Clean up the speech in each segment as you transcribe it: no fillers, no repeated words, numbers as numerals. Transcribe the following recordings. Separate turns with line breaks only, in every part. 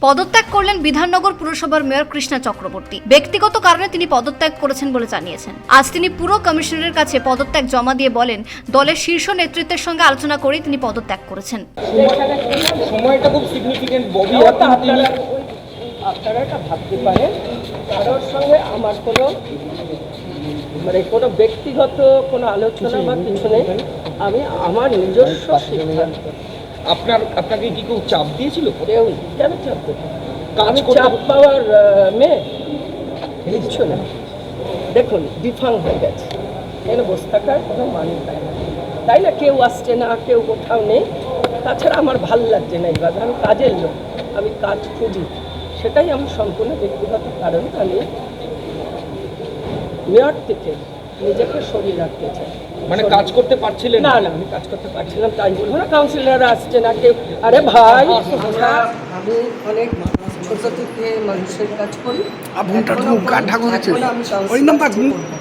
পদত্যাগ করলেন বিধাননগর পুরসভার মেয়র কৃষ্ণা চক্রবর্তী। ব্যক্তিগত কারণে তিনি পদত্যাগ করেছেন বলে জানিয়েছেন। আজ তিনি পুর কমিশনারের কাছে পদত্যাগ জমা দিয়ে বলেন, দলের শীর্ষ নেতৃত্বের সঙ্গে আলোচনা করেই তিনি পদত্যাগ করেছেন।
সময়টা খুব সিগনিফিকেন্ট। ববি
আপনারা এটা ভাবতে পারেন, কারোর সঙ্গে আমার কোনো কোনো ব্যক্তিগত কোনো আলোচনা বা কিছু নেই। আমি আমার নিজস্ব সিদ্ধান্ত।
আপনাকে কি কেউ চাপ দিয়েছিল?
কেউ কেন চাপ দেবে? আমি চাপ পাওয়ার মেয়ে কিচ্ছু না। দেখুন, ডিফাং হয়ে গেছে, এখানে বসে থাকার কোনো মানে নাই, তাই না? কেউ আসছে না, কেউ কোথাও নেই। তাছাড়া আমার ভাল লাগছে না এইভাবে। আমি কাজের লোক, আমি কাজ খুঁজি, সেটাই আমার সম্পূর্ণ ব্যক্তিগত কারণ। আমি মেয়র থেকে নিজেকে সরিয়ে রাখতে চাই।
মানে কাজ করতে পারছিলেন
না? না, আমি কাজ করতে পারছিলাম, তাই বলবো না। কাউন্সিলররা আসছে না, কেউ। আরে ভাই, আমি অনেক ছোট থেকে মানুষের কাজ করি।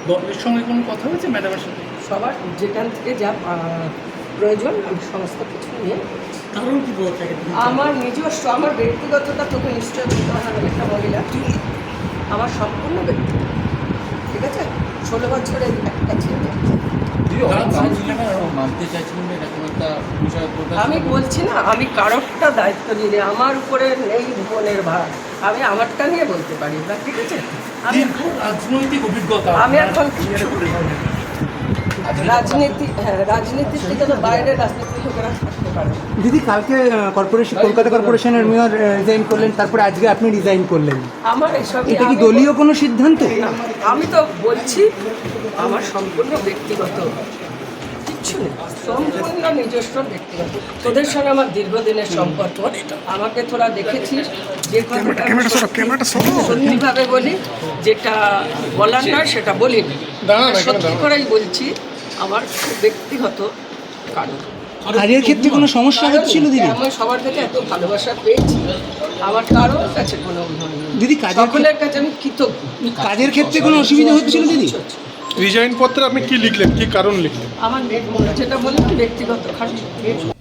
দলের সঙ্গে কোনো কথা হয়েছে ম্যাডামের সাথে?
সবার যেখান থেকে যা প্রয়োজন আমি সমস্ত কিছু নিয়ে।
কারণ কি বলতে?
আমার নিজস্ব, আমার ব্যক্তিগতটা তোকে নিশ্চয় বলতে হবে। একটা মহিলা, আমার সম্পূর্ণ ব্যক্তিগত, ঠিক আছে? 16 বছরের একটা ছেলে। আমি বলছি না, আমি কারোরটা দায়িত্ব নিয়ে, আমার উপরে নেই বোনের ভার, আমি আমারটা নিয়ে বলতে পারি না, ঠিক আছে?
রাজনৈতিক অভিজ্ঞতা
আমি এখন রাজনীতির থেকে তো বাইরে রাজনীতির লোকেরা থাকতে পারে।
দিদি, কালকে কলকাতা কর্পোরেশনের মেয়র রিজাইন করলেন, তারপরে আজকে আপনি রিজাইন করলেন।
আমার এসব,
এটা কি দলীয় কোনো সিদ্ধান্ত?
আমি তো বলছি আমার সম্পূর্ণ ব্যক্তিগত, কিচ্ছু নেই, সম্পূর্ণ নিজস্ব ব্যক্তিগত। তোদের সঙ্গে আমার দীর্ঘদিনের সম্পর্ক। আমাকে তোরা দেখেছিস, যে সত্যিভাবে বলি, যেটা বলার নয় সেটা বলিনি। সত্যি করেই বলছি, আমার ব্যক্তিগত কারণ।
কাজের ক্ষেত্রে কোনো সমস্যা হচ্ছিল দিদি?
আমি সবার কাছে এত ভালোবাসা পেয়েছি, আমার কারোর কাছে কোনো
দিদি,
সকলের কাছে আমি কৃতজ্ঞ।
কাজের ক্ষেত্রে কোনো অসুবিধা হচ্ছিল দিদি?
রিজাইন পত্রে আপনি কি লিখলেন, কি কারণ লিখলেন?
আমার যেটা বললাম ব্যক্তিগত কারণ।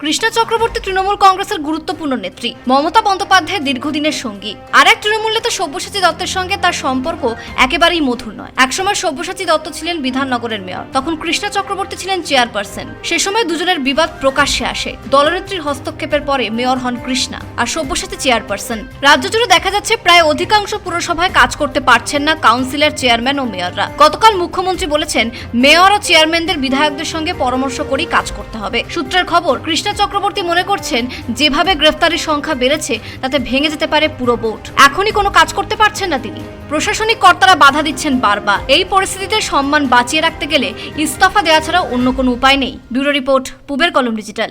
কৃষ্ণা চক্রবর্তী তৃণমূল কংগ্রেসের গুরুত্বপূর্ণ নেত্রী, মমতা বন্দ্যোপাধ্যায়ের দীর্ঘদিনের সঙ্গী। আর এক তৃণমূল নেতা সব্যসাচী দত্তের সঙ্গে তার সম্পর্ক একেবারেই মধুর নয়। একসময় সব্যসাচী দত্ত ছিলেন বিধাননগরের মেয়র, তখন কৃষ্ণা চক্রবর্তী ছিলেন চেয়ারপারসন। সে সময় দুজনের বিবাদ প্রকাশ্যে আসে। দলনেত্রীর হস্তক্ষেপের পরে মেয়র হন কৃষ্ণা, আর সব্যসাচী চেয়ারপারসন। রাজ্য জুড়ে দেখা যাচ্ছে প্রায় অধিকাংশ পুরসভায় কাজ করতে পারছেন না কাউন্সিলর, চেয়ারম্যান ও মেয়ররা। গতকাল মুখ্যমন্ত্রী বলেছেন, মেয়র ও চেয়ারম্যানদের বিধায়কদের সঙ্গে পরামর্শ করেই কাজ করতে হবে। সূত্রের খবর, কৃষ্ণা চক্রবর্তী মনে করছেন, যেভাবে গ্রেফতারির সংখ্যা বেড়েছে তাতে ভেঙে যেতে পারে পুরো বোর্ড। এখনই কোনো কাজ করতে পারছেন না তিনি। প্রশাসনিক কর্তারা বাধা দিচ্ছেন বারবার। এই পরিস্থিতিতে সম্মান বাঁচিয়ে রাখতে গেলে ইস্তফা দেওয়া ছাড়া অন্য কোনো উপায় নেই। ব্যুরো রিপোর্ট, পূবের কলম ডিজিটাল।